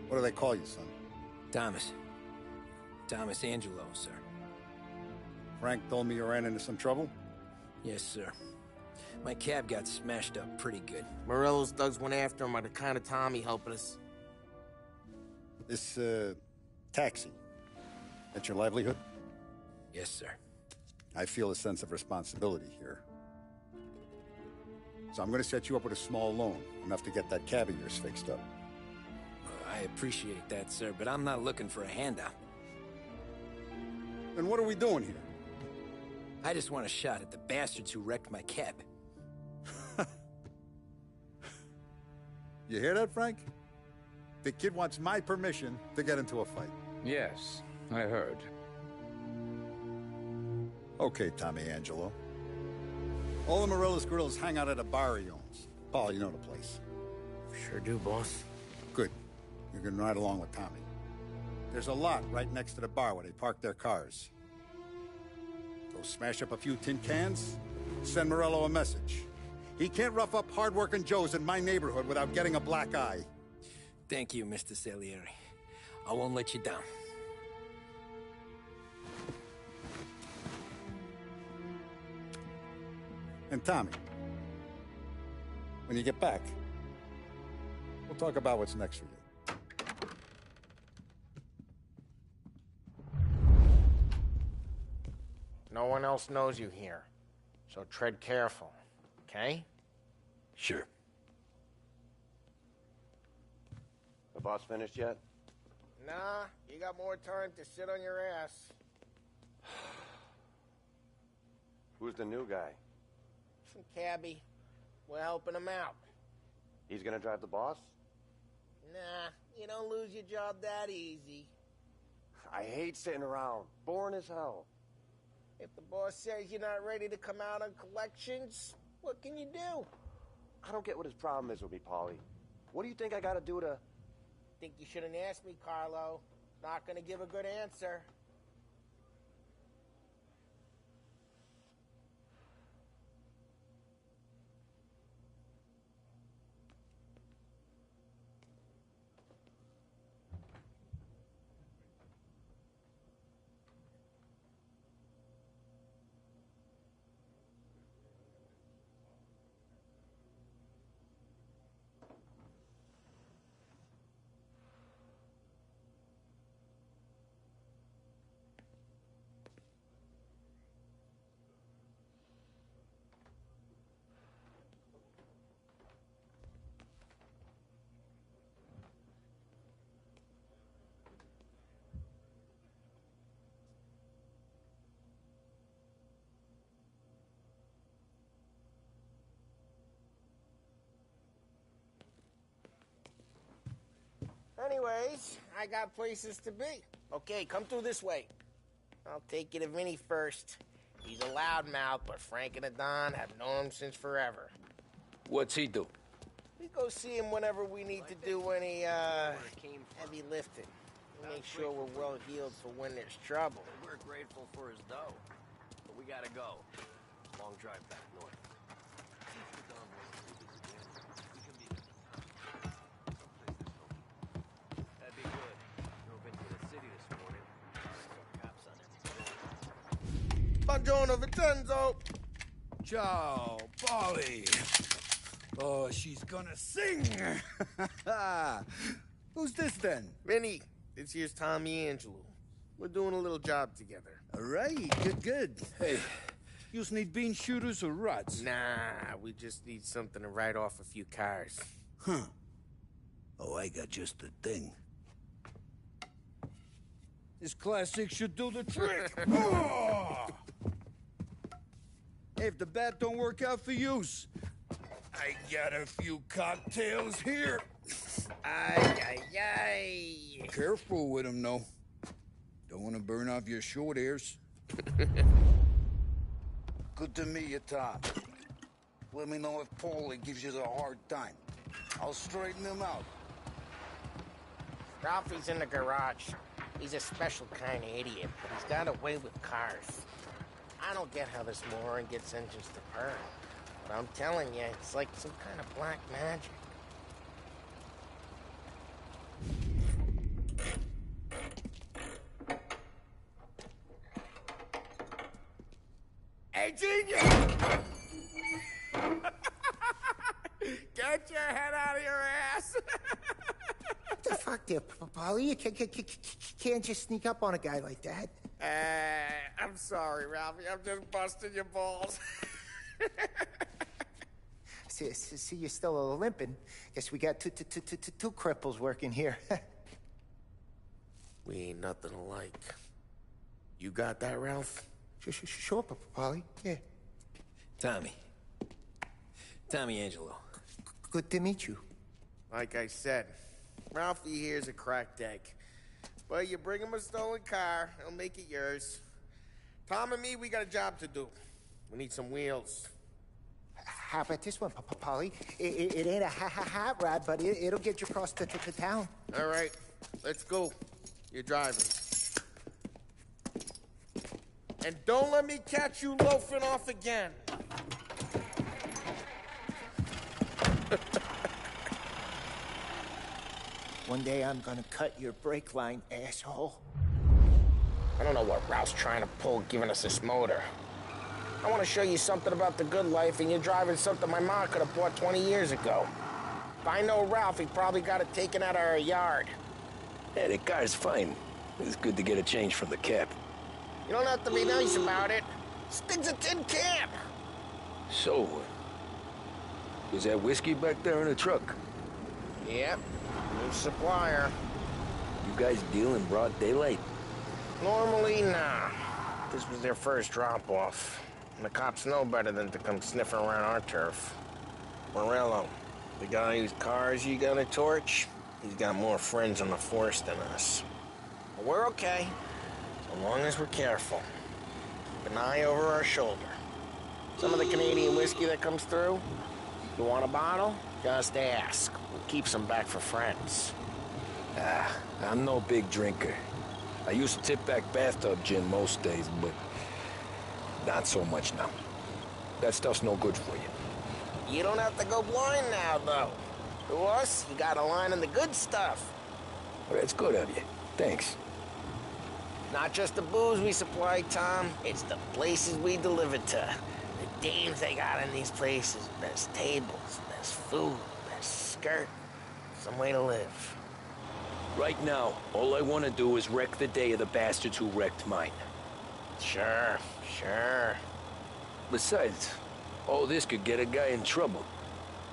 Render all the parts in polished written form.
What do they call you, son? Thomas. Thomas Angelo, sir. Frank told me you ran into some trouble? Yes, sir. My cab got smashed up pretty good. Morello's thugs went after him by the kind of time he helping us. This, taxi. That's your livelihood? Yes, sir. I feel a sense of responsibility here. So I'm gonna set you up with a small loan, enough to get that cab of yours fixed up. I appreciate that, sir, but I'm not looking for a handout. Then what are we doing here? I just want a shot at the bastards who wrecked my cab. You hear that, Frank? The kid wants my permission to get into a fight. Yes, I heard. Okay, Tommy Angelo. All the Morello's grills hang out at a bar he owns. Paul, you know the place. Sure do, boss. Good. You can ride along with Tommy. There's a lot right next to the bar where they park their cars. Go smash up a few tin cans, send Morello a message. He can't rough up hard-working Joes in my neighborhood without getting a black eye. Thank you, Mr. Salieri. I won't let you down. And Tommy, when you get back, we'll talk about what's next for you. No one else knows you here, so tread careful, okay? Sure. The boss finished yet? Nah, you got more time to sit on your ass. Who's the new guy? Some cabbie. We're helping him out. He's gonna drive the boss? Nah, you don't lose your job that easy. I hate sitting around. Boring as hell. If the boss says you're not ready to come out on collections, what can you do? I don't get what his problem is with me, Paulie. What do you think I gotta do to... Think you shouldn't ask me, Carlo. Not gonna give a good answer. Anyways, I got places to be. Okay, come through this way. I'll take you to Vinny first. He's a loudmouth, but Frank and the Don have known him since forever. What's he do? We go see him whenever we need to do any, heavy lifting. We make sure we're well healed for when there's trouble. We're grateful for his dough, but we gotta go. Long drive back north. That'd be good. Drove into the city this morning. Some cops on Buongiorno, it. Vincenzo! Ciao, Polly. Oh, she's gonna sing. Who's this then? Vinny, this here's Tommy Angelo. We're doing a little job together. All right, good. Hey, you need bean shooters or rods? Nah, we just need something to write off a few cars. Huh. Oh, I got just the thing. This classic should do the trick. Oh! If the bat don't work out for use, I got a few cocktails here. Ay. Careful with them, though. Don't want to burn off your short hairs. Good to meet you, Tom. Let me know if Paulie gives you the hard time. I'll straighten him out. Ralphie's in the garage. He's a special kind of idiot, but he's got a way with cars. I don't get how this moron gets engines to purr. But I'm telling you, it's like some kind of black magic. genius! Get your head out of your ass! What the fuck there, Polly? You can't just sneak up on a guy like that. I'm sorry, Ralphie. I'm just busting your balls. See, you're still limping. Guess we got two cripples working here. We ain't nothing alike. You got that, Ralph? Sure, Polly. Yeah. Tommy Angelo. Good to meet you. Like I said, Ralphie here's a cracked egg. But you bring him a stolen car, he'll make it yours. Tom and me, we got a job to do. We need some wheels. How about this one, Polly? It ain't a hot rod, but it'll get you across to town. All right, let's go. You're driving. And don't let me catch you loafing off again. One day I'm gonna cut your brake line, asshole. I don't know what Ralph's trying to pull giving us this motor. I want to show you something about the good life, and you're driving something my mom could have bought 20 years ago. If I know Ralph, he probably got it taken out of our yard. Yeah, the car's fine. It's good to get a change from the cab. You don't have to be nice about it. Stig's a tin can. So, was that whiskey back there in the truck? Yep, new supplier. You guys deal in broad daylight? Normally, nah. This was their first drop-off. And the cops know better than to come sniffing around our turf. Morello, the guy whose cars you got a torch, he's got more friends on the force than us. But we're okay, so long as we're careful. Keep an eye over our shoulder. Some of the Canadian whiskey that comes through, you want a bottle? Just ask. We'll keep some back for friends. I'm no big drinker. I used to tip back bathtub gin most days, but not so much now. That stuff's no good for you. You don't have to go blind now, though. To us, you got a line in the good stuff. Well, that's good of you. Thanks. Not just the booze we supply, Tom. It's the places we deliver to. The dames they got in these places. Best tables, best food, best skirt. Some way to live. Right now, all I want to do is wreck the day of the bastards who wrecked mine. Sure. Besides, all this could get a guy in trouble.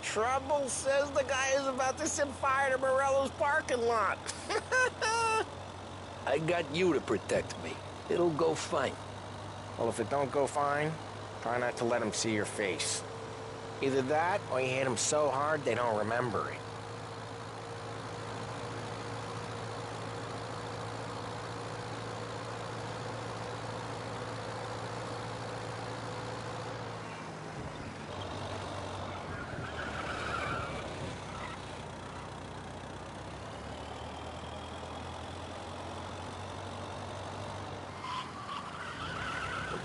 Trouble says the guy is about to set fire to Morello's parking lot. I got you to protect me. It'll go fine. Well, if it don't go fine, try not to let him see your face. Either that, or you hit him so hard they don't remember it.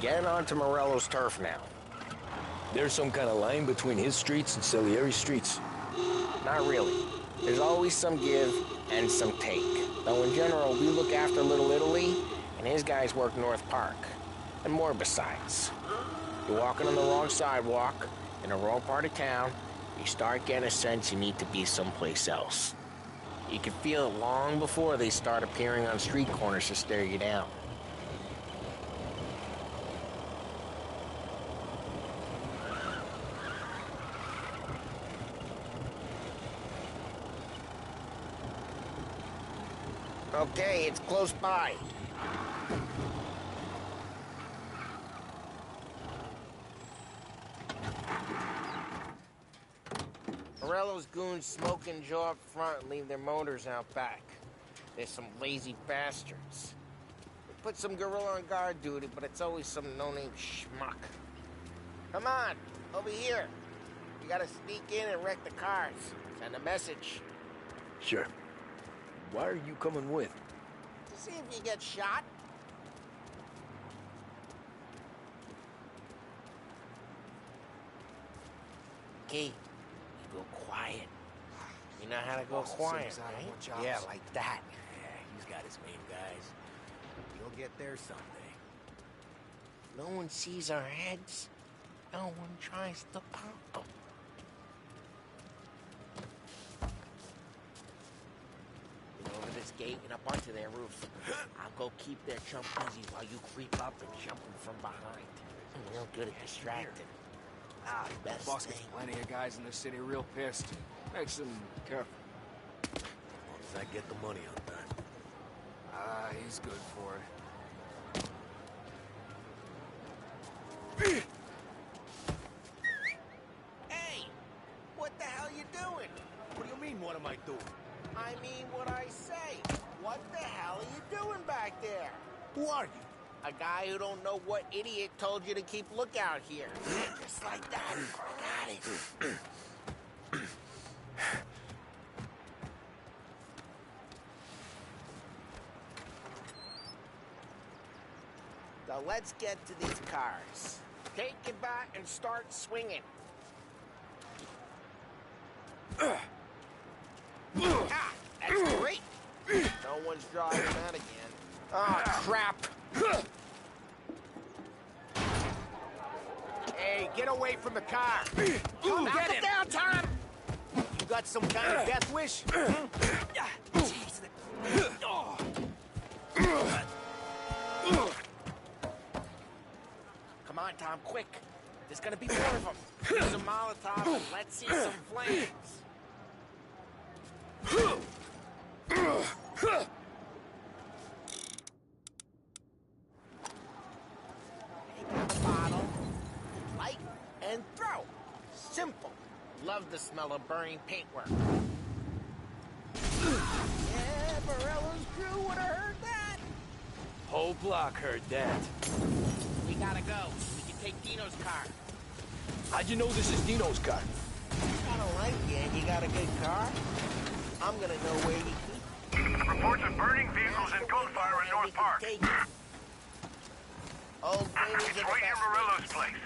Getting onto Morello's turf now. There's some kind of line between his streets and Salieri's streets. Not really. There's always some give and some take. Though in general, we look after Little Italy, and his guys work North Park. And more besides. You're walking on the wrong sidewalk, in the wrong part of town, you start getting a sense you need to be someplace else. You can feel it long before they start appearing on street corners to stare you down. Okay, it's close by. Morello's goons smoke and jaw up front and leave their motors out back. They're some lazy bastards. We put some gorilla on guard duty, but it's always some no-name schmuck. Come on, over here. You gotta sneak in and wreck the cars. Send a message. Sure. Why are you coming with? To see if you get shot. Key, you go quiet. You know how to go quiet, right? Yeah, like that. Yeah, he's got his main guys. You'll get there someday. No one sees our heads. No one tries to pop them. Get over this gate and up onto their roof. I'll go keep their chump busy while you creep up and jump them from behind. I'm real good at distracting. Best Boss thing. gets plenty of guys in the city real pissed. Makes them careful. As long as I get the money on time. He's good for it. Hey! What the hell you doing? What do you mean, what am I doing? I mean what I say. What the hell are you doing back there? Who are you? A guy who don't know what idiot told you to keep lookout here. Just like that. Got it. So let's get to these cars. Take it back and start swinging. That's great. No one's driving that again. Oh, crap. Hey, get away from the car! Knock it down, Tom! You got some kind of death wish? Jeez. Come on, Tom, quick. There's gonna be more of them. Use a Molotov and let's see some flames. Take out the bottle, light, and throw. Simple. Love the smell of burning paintwork. Yeah, Morello's crew would have heard that. Whole block heard that. We gotta go. We can take Dino's car. How'd you know this is Dino's car? I don't like you, and you got a good car. I'm gonna know where you keep. Reports of burning vehicles and gunfire in North Park. Old ladies It's are the right near best Morello's things. place.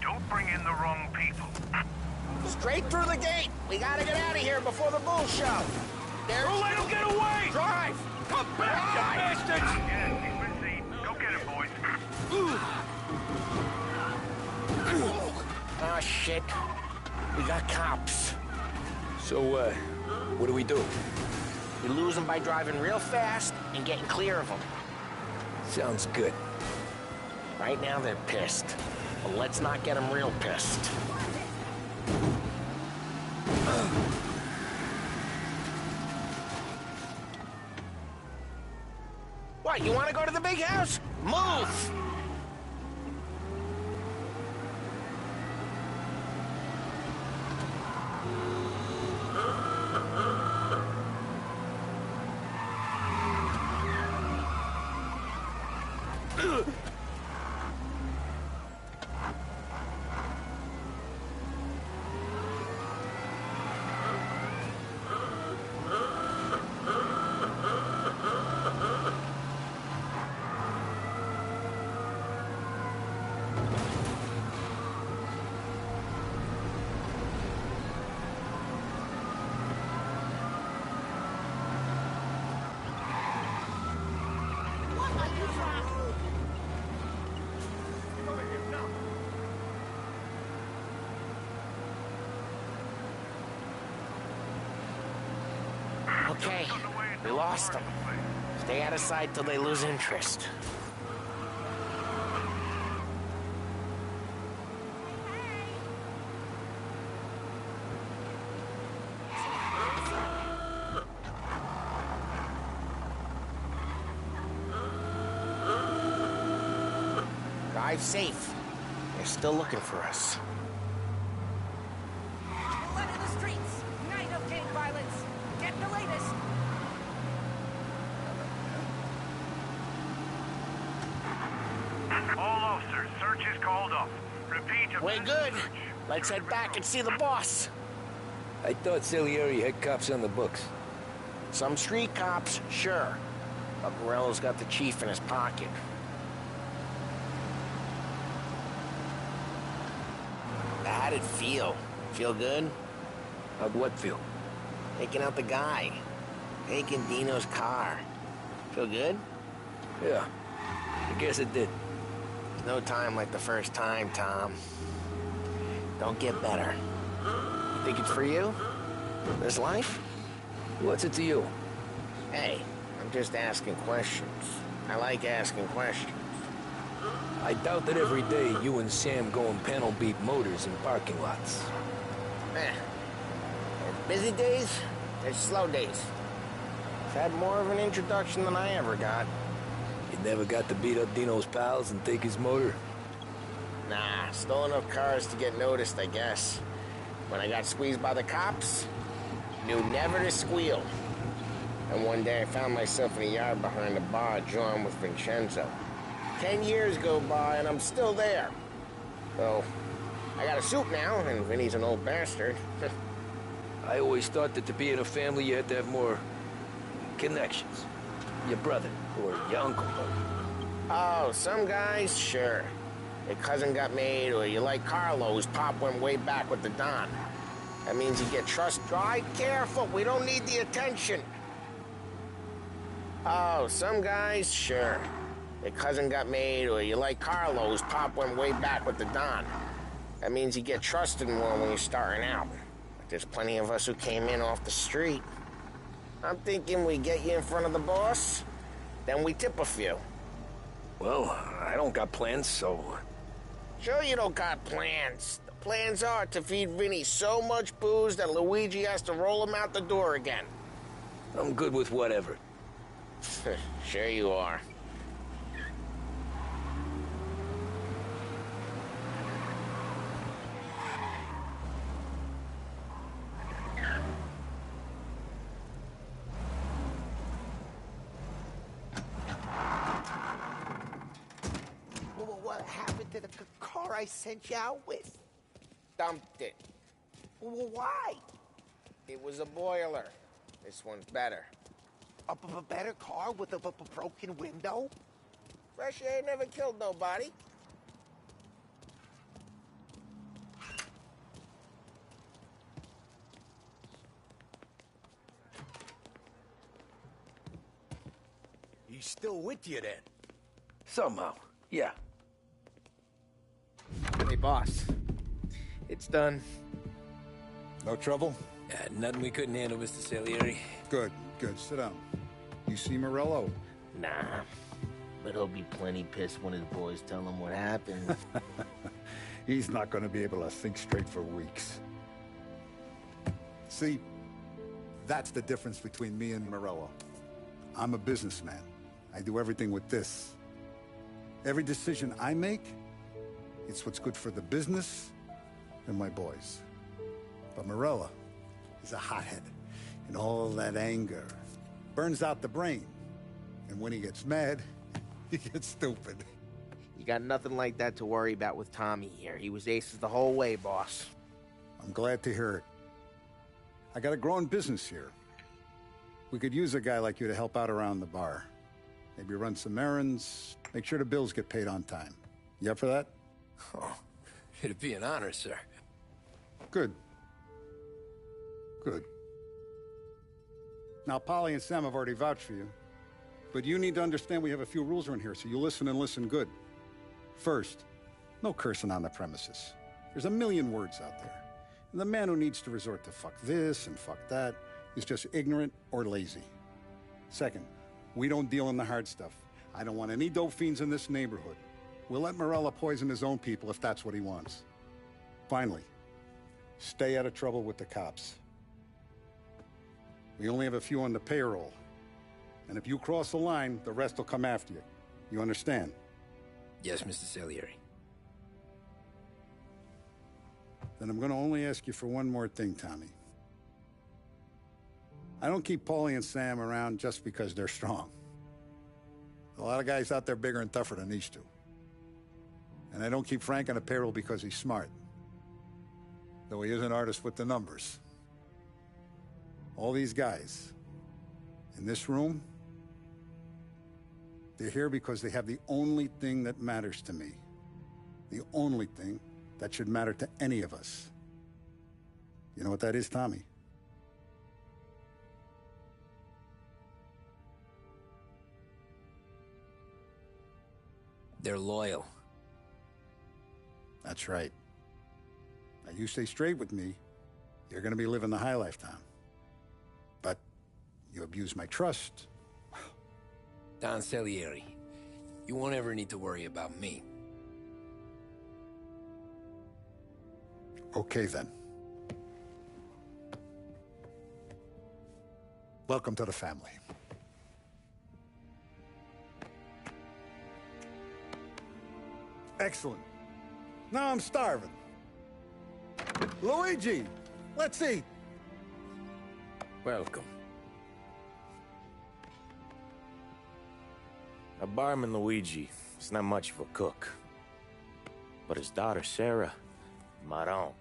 Don't bring in the wrong people. Straight through the gate. We gotta get out of here before the bull show. There's... Don't let him get away! Drive! Come back, you bastards! Yes, he's been seen. Go get him, boys. Oh, shit. We got cops. So, what do we do? We lose them by driving real fast and getting clear of them. Sounds good. Right now, they're pissed. But let's not get them real pissed. What, you want to go to the big house? Move! Okay, we lost them. Stay out of sight till they lose interest. Drive safe. They're still looking for us. Blood in the streets. Night of gang violence. Get the latest. All officers, search is called off. Repeat. We're good. Let's head back and see the boss. I thought Salieri had cops on the books. Some street cops, sure. But Morello's got the chief in his pocket. How'd it feel? Feel good? How'd what feel? Taking out the guy. Taking Dino's car. Feel good? Yeah, I guess it did. No time like the first time, Tom. Don't get better. You think it's for you? This life? What's it to you? Hey, I'm just asking questions. I like asking questions. I doubt that every day you and Sam go and panel beat motors in parking lots. There's busy days, there's slow days. I've had more of an introduction than I ever got. You never got to beat up Dino's pals and take his motor? Nah, stole enough cars to get noticed, I guess. When I got squeezed by the cops, knew never to squeal. And one day I found myself in a yard behind a bar drawn with Vincenzo. 10 years go by and I'm still there. So, I got a suit now, and Vinny's an old bastard. I always thought that to be in a family you had to have more connections. Your brother, or your uncle. Oh, some guys, sure. Your cousin got made, or you like Carlo, whose pop went way back with the Don. That means you get trust dry. Careful, we don't need the attention. Oh, some guys, sure. Your cousin got made, or you like Carlo, whose pop went way back with the Don. That means you get trusted more when you're starting out. But there's plenty of us who came in off the street. I'm thinking we get you in front of the boss, then we tip a few. Well, I don't got plans, so... Sure you don't got plans. The plans are to feed Vinny so much booze that Luigi has to roll him out the door again. I'm good with whatever. Sure you are. What happened to the car I sent you out with? Dumped it. Why? It was a boiler. This one's better. A better car with a broken window? Fresh air never killed nobody. He's still with you then? Somehow, yeah. Hey, boss. It's done. No trouble? Nothing we couldn't handle, Mr. Salieri. Good, good. Sit down. You see Morello? Nah. But he'll be plenty pissed when his boys tell him what happened. He's not going to be able to think straight for weeks. See, that's the difference between me and Morello. I'm a businessman. I do everything with this. Every decision I make, it's what's good for the business and my boys. But Morello is a hothead, and all that anger burns out the brain. And when he gets mad, he gets stupid. You got nothing like that to worry about with Tommy here. He was aces the whole way, boss. I'm glad to hear it. I got a growing business here. We could use a guy like you to help out around the bar. Maybe run some errands, make sure the bills get paid on time. You up for that? Oh, it'd be an honor, sir. Good. Good. Now, Polly and Sam have already vouched for you. But you need to understand we have a few rules around here, so you listen and listen good. First, no cursing on the premises. There's a million words out there. And the man who needs to resort to fuck this and fuck that is just ignorant or lazy. Second, we don't deal in the hard stuff. I don't want any dope fiends in this neighborhood. We'll let Morello poison his own people if that's what he wants. Finally, stay out of trouble with the cops. We only have a few on the payroll. And if you cross the line, the rest will come after you. You understand? Yes, Mr. Salieri. Then I'm going to only ask you for one more thing, Tommy. I don't keep Paulie and Sam around just because they're strong. A lot of guys out there bigger and tougher than these two. And I don't keep Frank on a payroll because he's smart. Though he is an artist with the numbers. All these guys in this room, they're here because they have the only thing that matters to me. The only thing that should matter to any of us. You know what that is, Tommy? They're loyal. That's right. Now, you stay straight with me, you're gonna be living the high life, Tom. But you abuse my trust. Don Salieri, you won't ever need to worry about me. Okay, then. Welcome to the family. Excellent. Now I'm starving. Luigi, let's eat. Welcome. Now, barman Luigi is not much of a cook. But his daughter, Sarah, Maron.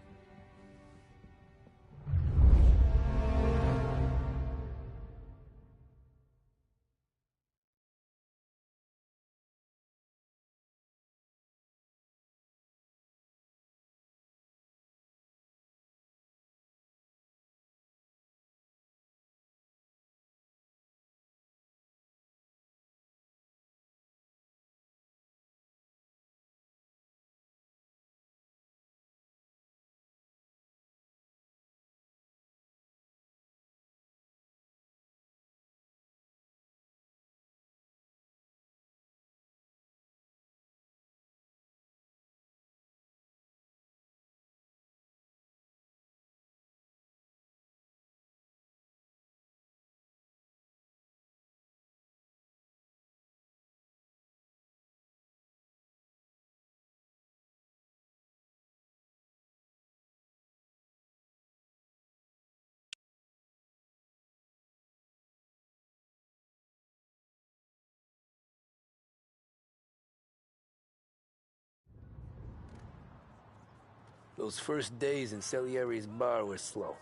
Those first days in Salieri's bar were slow.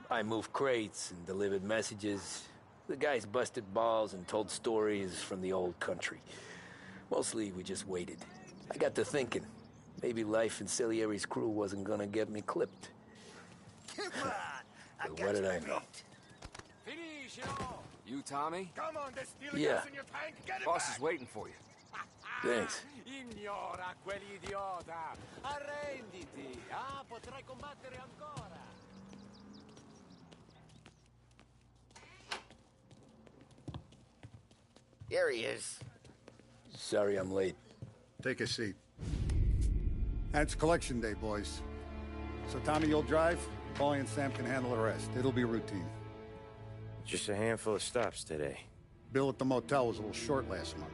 I moved crates and delivered messages. The guys busted balls and told stories from the old country. Mostly, we just waited. I got to thinking, maybe life in Salieri's crew wasn't gonna get me clipped. Come on! But what did I know? You, Tommy? Come on, there's still Yeah. gas in your tank. Get it Boss back. is waiting for you. Thanks. Ignora quell'idiota. Arrenditi. Ah, potrai combattere ancora. Here he is. Sorry I'm late. Take a seat. And it's collection day, boys. So Tommy, you'll drive. Paulie and Sam can handle the rest. It'll be routine. Just a handful of stops today. Bill at the motel was a little short last month.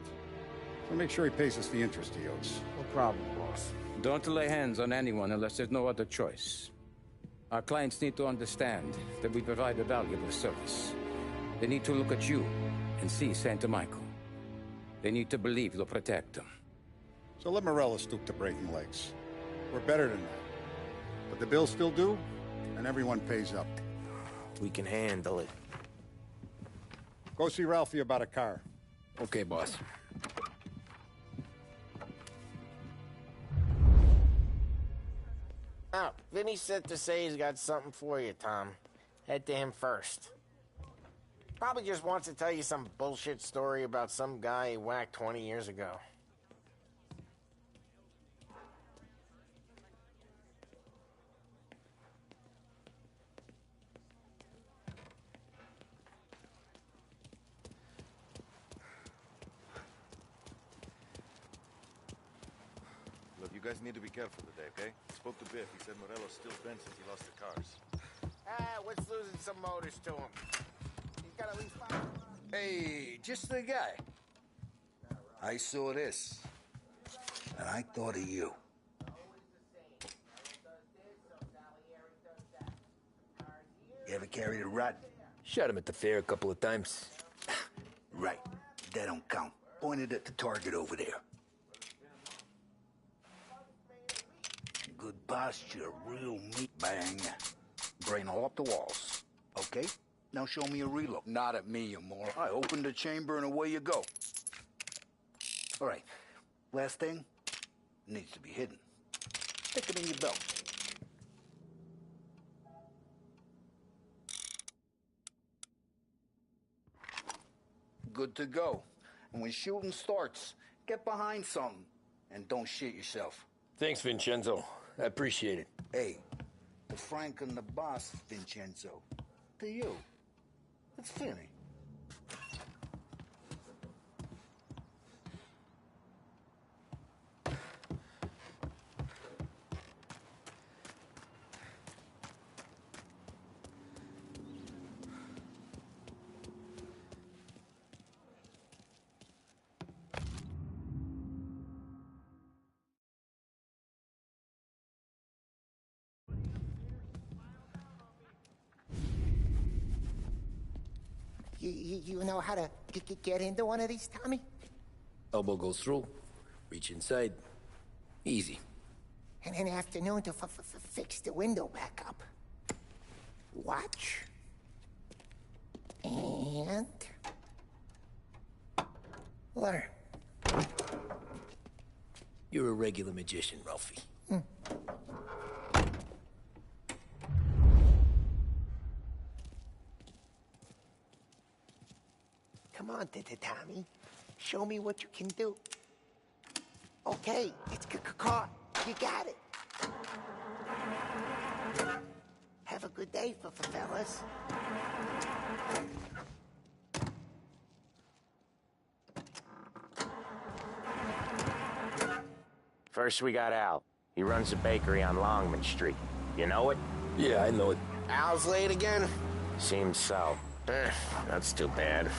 So make sure he pays us the interest he owes. No problem, boss. Don't lay hands on anyone unless there's no other choice. Our clients need to understand that we provide a valuable service. They need to look at you and see Santa Michael. They need to believe you'll protect them. So let Morella stoop to breaking legs. We're better than that. But the bills still due, and everyone pays up. We can handle it. Go see Ralphie about a car. Okay, boss. Oh, Vinny said to say he's got something for you, Tom. Head to him first. Probably just wants to tell you some bullshit story about some guy he whacked 20 years ago. Look, you guys need to be careful today, okay? Spoke to Biff. He said Morello's still bent since he lost the cars. What's losing some motors to him? He's got at least 5. Hey, just the guy. I saw this, and I thought of you. You ever carried a rod? Shot him at the fair a couple of times. Right. That don't count. Pointed at the target over there. Good posture, real meat bang. Brain all up the walls. Okay? Now show me a reload. Not at me, you moron. I opened the chamber and away you go. All right. Last thing needs to be hidden. Stick it in your belt. Good to go. And when shooting starts, get behind something and don't shit yourself. Thanks, Vincenzo. I appreciate it. Hey, to Frank and the boss, Vincenzo. To you. It's Finny. You know how to get into one of these, Tommy? Elbow goes through. Reach inside. Easy. And in the afternoon to fix the window back up. Watch. And... learn. You're a regular magician, Ralphie. Come on, Tommy. Show me what you can do. Okay, it's caught. You got it. Have a good day, fellas. First we got Al. He runs a bakery on Longman Street. You know it? Yeah, I know it. Al's late again? Seems so. That's too bad.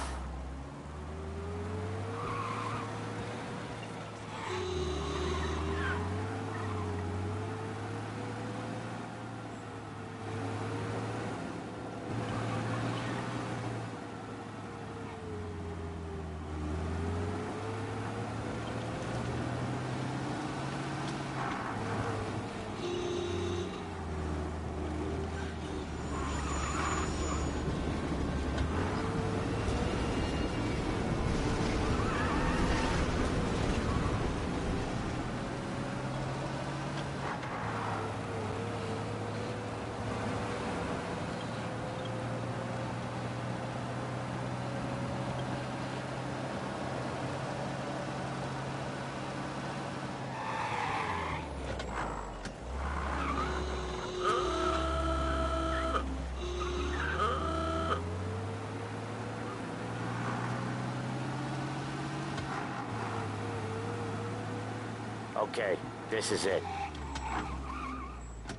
Okay, this is it.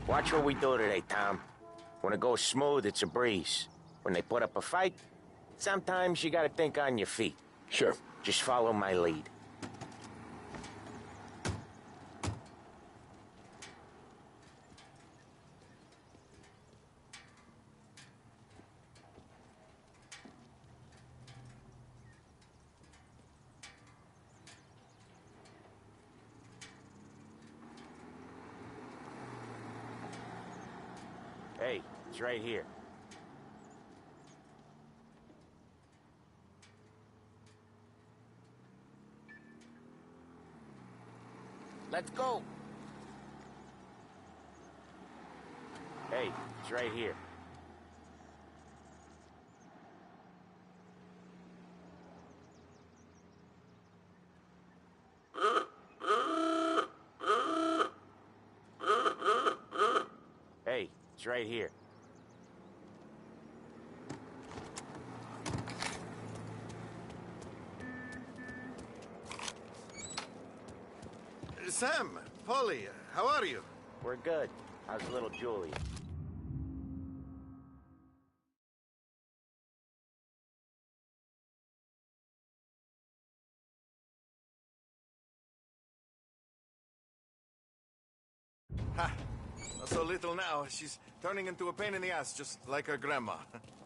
Watch what we do today, Tom. When it goes smooth, it's a breeze. When they put up a fight, sometimes you gotta think on your feet. Sure. Just follow my lead. Hey, it's right here. Let's go. Hey, it's right here. Hey, it's right here. Sam, Polly, how are you? We're good. How's little Julie? Ha! Not so little now. She's turning into a pain in the ass, just like her grandma.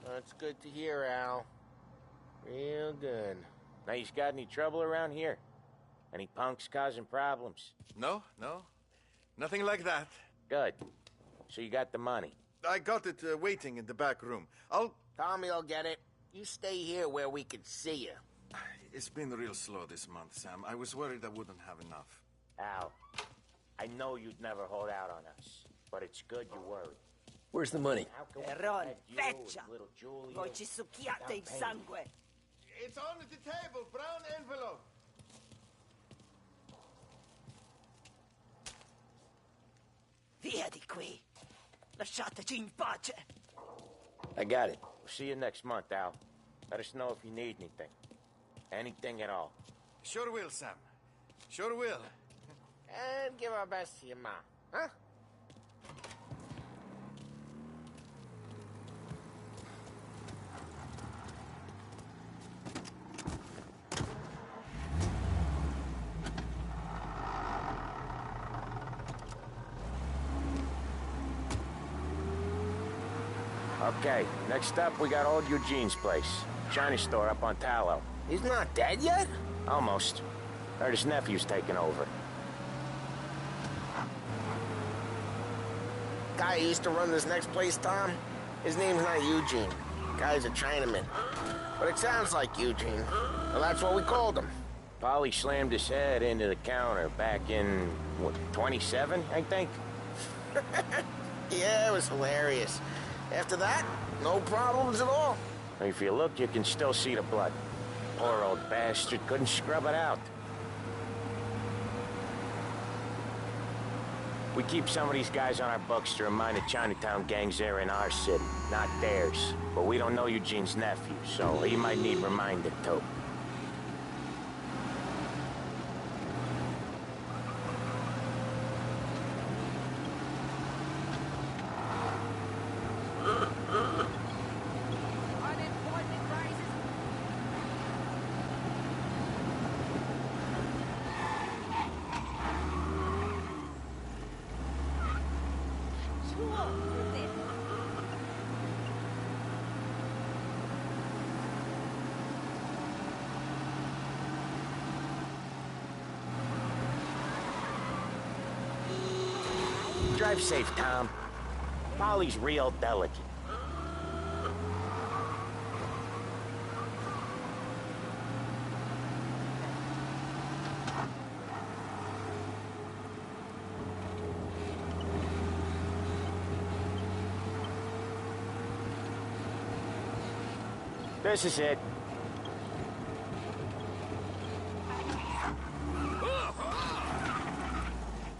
That's good to hear, Al. Real good. Now, you got any trouble around here? Any punks causing problems? No. Nothing like that. Good. So you got the money? I got it waiting in the back room. Tommy'll get it. You stay here where we can see you. It's been real slow this month, Sam. I was worried I wouldn't have enough. Al, I know you'd never hold out on us, but it's good you worry. Where's the money? Erron, feccia! Poi ci succhiate il sangue! It's on the table, brown envelope. Via di qui. Lasciateci in pace. I got it. See you next month, Al. Let us know if you need anything. Anything at all. Sure will, Sam. Sure will. And give our best to your mom, huh? Okay, next up we got old Eugene's place. China store up on Tallow. He's not dead yet? Almost. Heard his nephew's taking over. Guy who used to run this next place, Tom? His name's not Eugene. Guy's a Chinaman. But it sounds like Eugene. Well, that's what we called him. Polly slammed his head into the counter back in, what, 27, I think? Yeah, it was hilarious. After that, no problems at all. If you look, you can still see the blood. Poor old bastard couldn't scrub it out. We keep some of these guys on our books to remind the Chinatown gangs they're in our city, not theirs. But we don't know Eugene's nephew, so he might need reminded too. Unemployment rises. Too old for this. Drive safe, Tom. Polly's real delicate. This is it.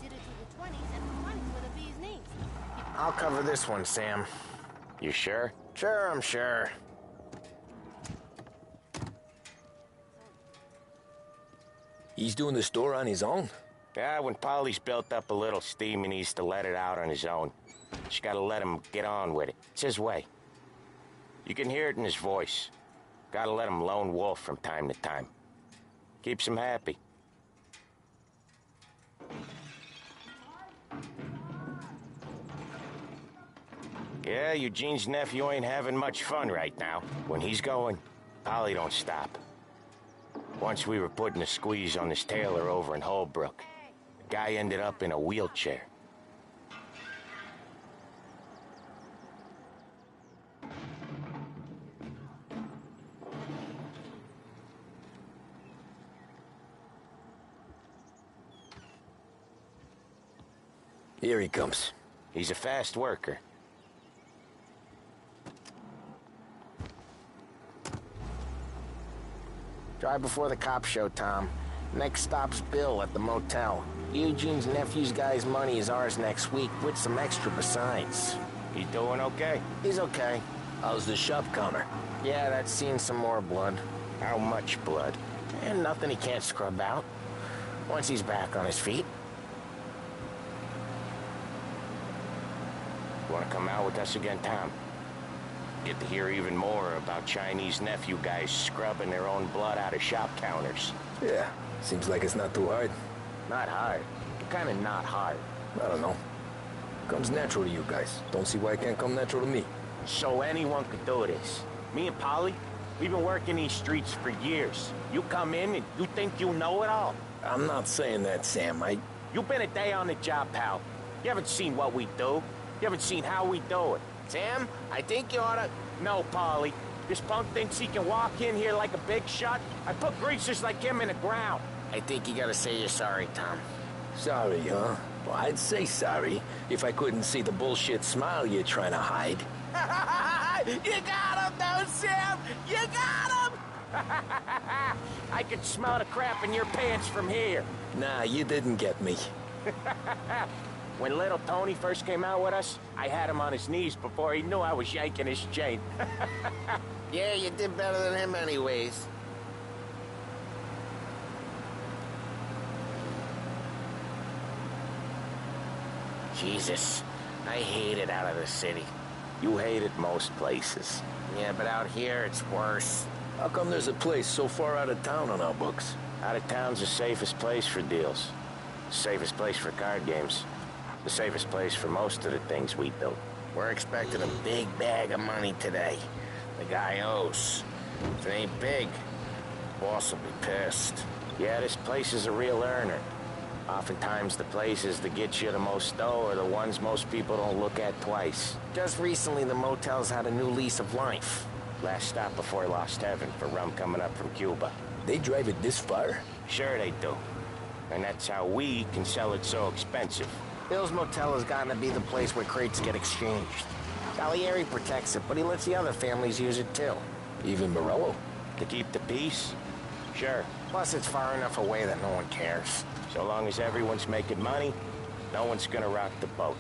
Did it to the 20s, and the 20s were the bee's knees. I'll cover this one, Sam. You sure? Sure, I'm sure. He's doing the store on his own? Yeah, when Polly's built up a little steam, he needs to let it out on his own. Just gotta let him get on with it. It's his way. You can hear it in his voice. Gotta let him lone wolf from time to time. Keeps him happy. Yeah, Eugene's nephew ain't having much fun right now. When he's going, Polly don't stop. Once we were putting a squeeze on this tailor over in Holbrook. The guy ended up in a wheelchair. Here he comes. He's a fast worker. Drive before the cops show, Tom. Next stop's Bill at the motel. Eugene's nephew's guy's money is ours next week, with some extra besides. He doing okay? He's okay. How's the shop counter? Yeah, that's seen some more blood. How much blood? And nothing he can't scrub out. Once he's back on his feet. You wanna come out with us again, Tom? Get to hear even more about Chinese nephew guys scrubbing their own blood out of shop counters. Yeah, seems like it's not too hard. Not hard. Kinda not hard. I don't know. Comes natural to you guys. Don't see why it can't come natural to me. So anyone could do this. Me and Polly, we've been working these streets for years. You come in and you think you know it all. I'm not saying that, Sam. You've been a day on the job, pal. You haven't seen what we do. You haven't seen how we do it. Sam, I think you oughta... No, Polly. This punk thinks he can walk in here like a big shot. I put greasers like him in the ground. I think you gotta say you're sorry, Tom. Sorry, huh? Well, I'd say sorry if I couldn't see the bullshit smile you're trying to hide. You got him, though, Sam! You got him! I can smell the crap in your pants from here. Nah, you didn't get me. When little Tony first came out with us, I had him on his knees before he knew I was yanking his chain. Yeah, you did better than him anyways. Jesus, I hate it out of the city. You hate it most places. Yeah, but out here, it's worse. How come there's a place so far out of town on our books? Out of town's the safest place for deals. The safest place for card games. The safest place for most of the things we do. We're expecting a big bag of money today. The guy owes. If it ain't big, boss will be pissed. Yeah, this place is a real earner. Oftentimes the places that get you the most dough are the ones most people don't look at twice. Just recently, the motel's had a new lease of life. Last stop before Lost Heaven for rum coming up from Cuba. They drive it this far? Sure they do. And that's how we can sell it so expensive. Bill's Motel has gotten to be the place where crates get exchanged. Salieri protects it, but he lets the other families use it too. Even Morello? To keep the peace? Sure. Plus, it's far enough away that no one cares. So long as everyone's making money, no one's gonna rock the boat.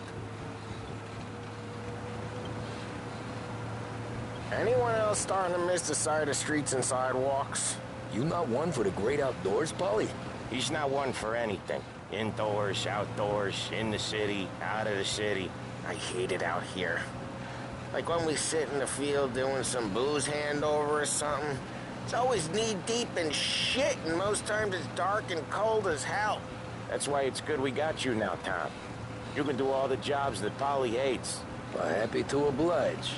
Anyone else starting to miss the sight of streets and sidewalks? You not one for the great outdoors, Paulie? He's not one for anything. Indoors, outdoors, in the city, out of the city. I hate it out here. Like when we sit in the field doing some booze handover or something. It's always knee-deep in shit, and most times it's dark and cold as hell. That's why it's good we got you now, Tom. You can do all the jobs that Polly hates. Well, happy to oblige.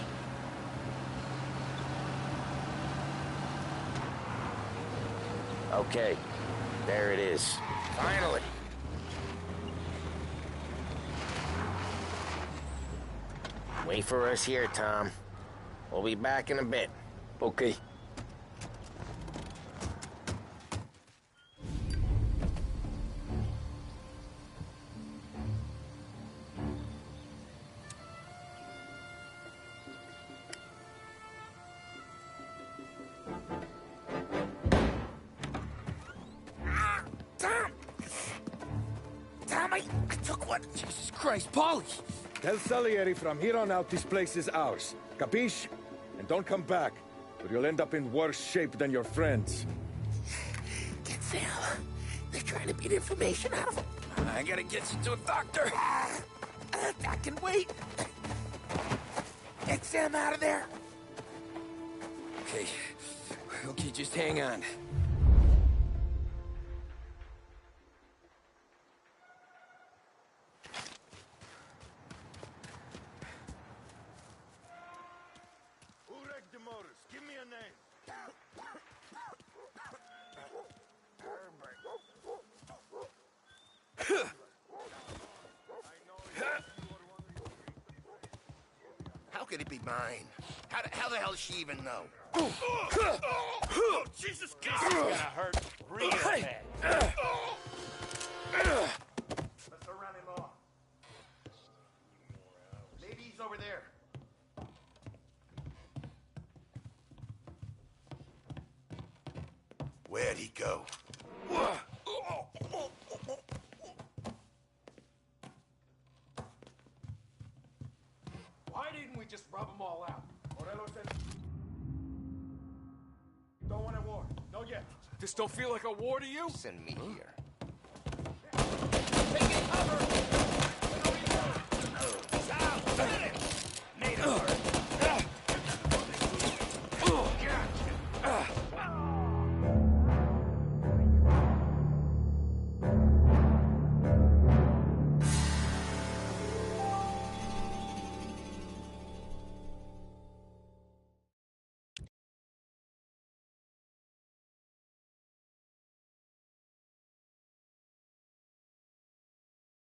Okay, there it is. Finally. Wait for us here, Tom. We'll be back in a bit. Okay. I took one. Jesus Christ, Paulie! Tell Salieri from here on out this place is ours. Capiche? And don't come back, or you'll end up in worse shape than your friends. Get Sam. They're trying to beat information out of him. I gotta get you to a doctor. I can wait. Get Sam out of there. Okay. Okay, just hang on. Give me a name. How could it be mine? How the hell does she even know? Jesus Christ! It's gonna hurt real bad. Let's run him off. Maybe he's over there. Where'd he go? Why didn't we just rub them all out? Morello said... Don't want a war. No yet. This don't feel like a war to you? Send me here. Taking cover!